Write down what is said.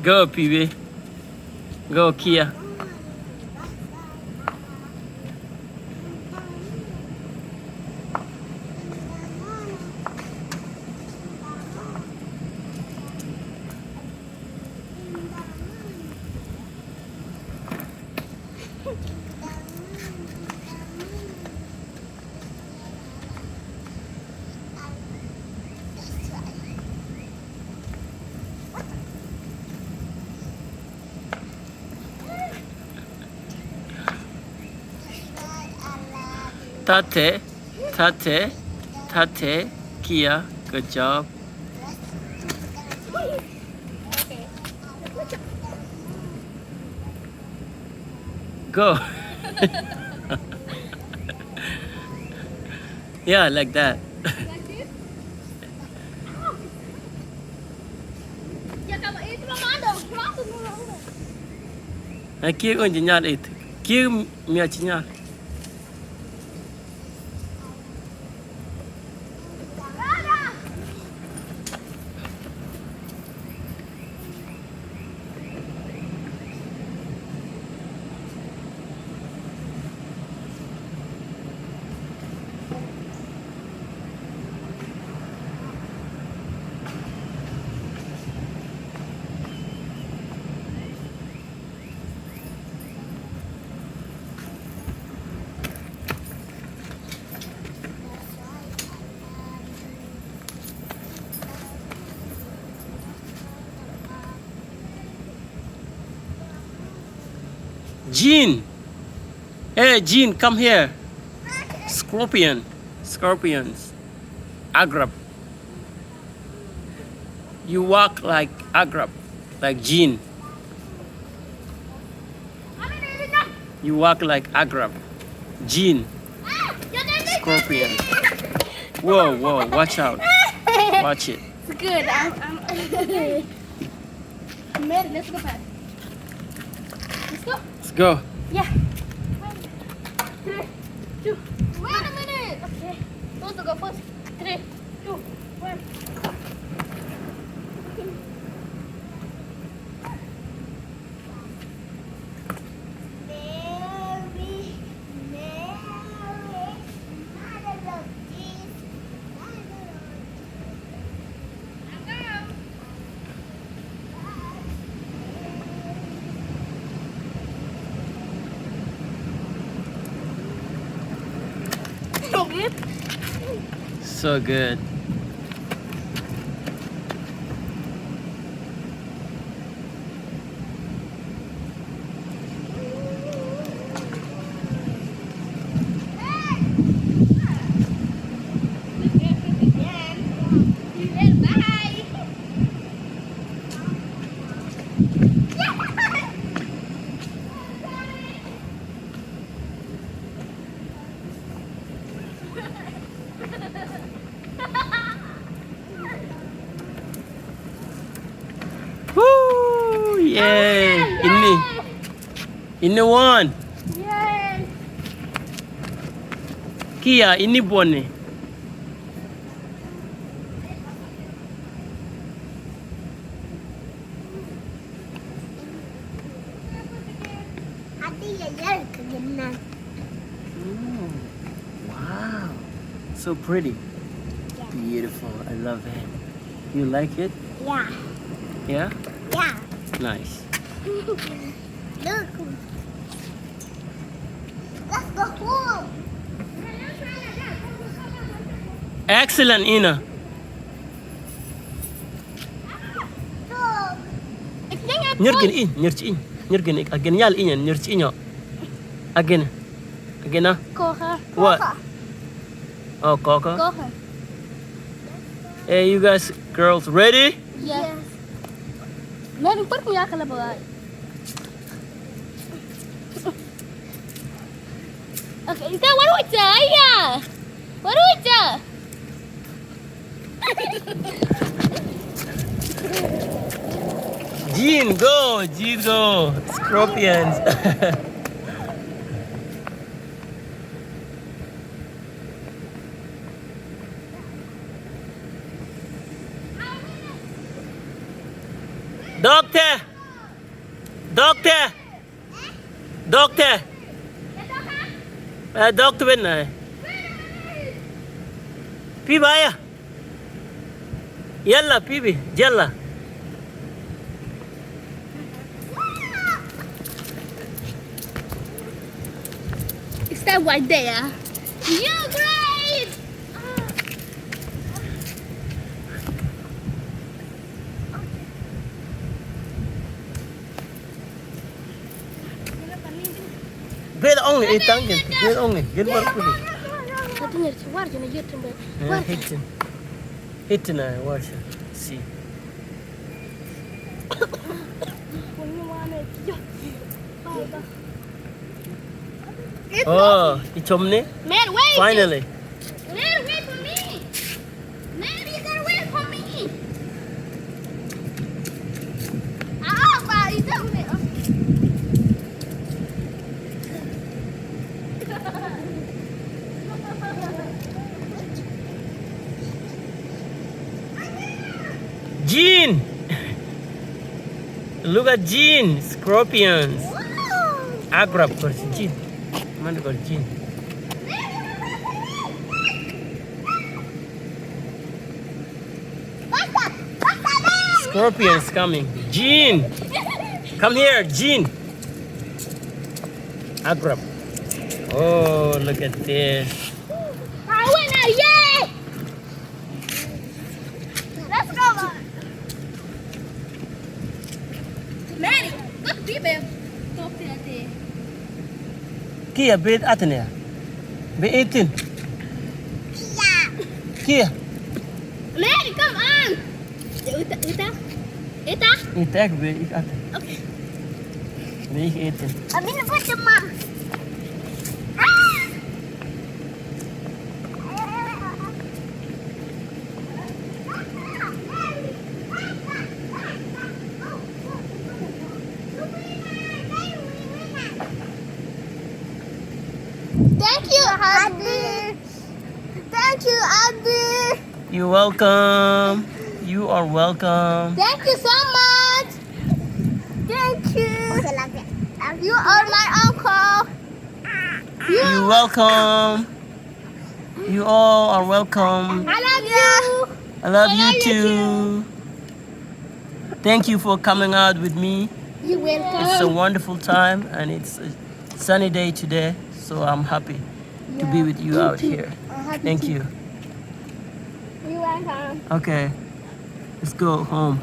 Go, PB. Go, Kia. Tate, tate, tate, Kia. Good job. Go. Yeah, like that. Kia con chỉ nhát ít. Kia mẹ chỉ nhát. Jean. Hey, Jean, come here. Scorpion. Scorpions. Agrab. You walk like Agrab. Like Jean. You walk like Agrab. Jean. Scorpion. Whoa, whoa, watch out. Watch it. It's good. I'm ready. Let's go fast. Let's go. Let's go. Yeah. 3, 2. Wait a minute. Okay. Those will go first. 3, 2, 1. So good. So good. Woo! Yay! Ini one. Yay. Kia, ini buone. Wow. So pretty. Beautiful. I love it. You like it? Yeah. Yeah? Yeah. Nice. Look. Let's go home. Excellent, Ina. Nyergen in, nyercin. Nyergen again yal in, nyercinyo. Again. Again ah. Kocha. What? Oh, Coca. Kocha. Hey, you guys, girls, ready? Yes. Meron pa kung yakala ba? Okay, ikaw, what do I yeah? What do I Jean, go! Jean, go! Scorpions. Doctor! Doctor Doctor Doctor bên này Phi bay à Yalla Phoebe Yalla Is that right there? You're great! Beda only itangin Beda only Gen baru Phoebe Katanya keluar jangan dia tembak. Hitin na washa See Oh ichom ni Man, wait! Finally Man, wait for me! Man, you gotta wait for me! Pak, you don't wait. Gene Look at Gene Scorpions Agrab kursi Gene Mana kau Gene Scorpions coming Gene Come here Gene Agrab Oh look at this I win now, yay! Let's go, man. Mary, good people. Talk to that day. Kia bed atene Be 18 Kia Mary, come on. Ita? Itek be ik at Okay. Be ik 18 I'm in the bottom, Mom. Thank you, Abby. Thank you, Abby. You're welcome You are welcome Thank you so much. Thank you. You are my uncle. You're welcome You all are welcome I love you. I love you too. Thank you for coming out with me. You welcome. It's a wonderful time and it's a sunny day today, so I'm happy to be with you out here. Thank you. You welcome. Okay, let's go home.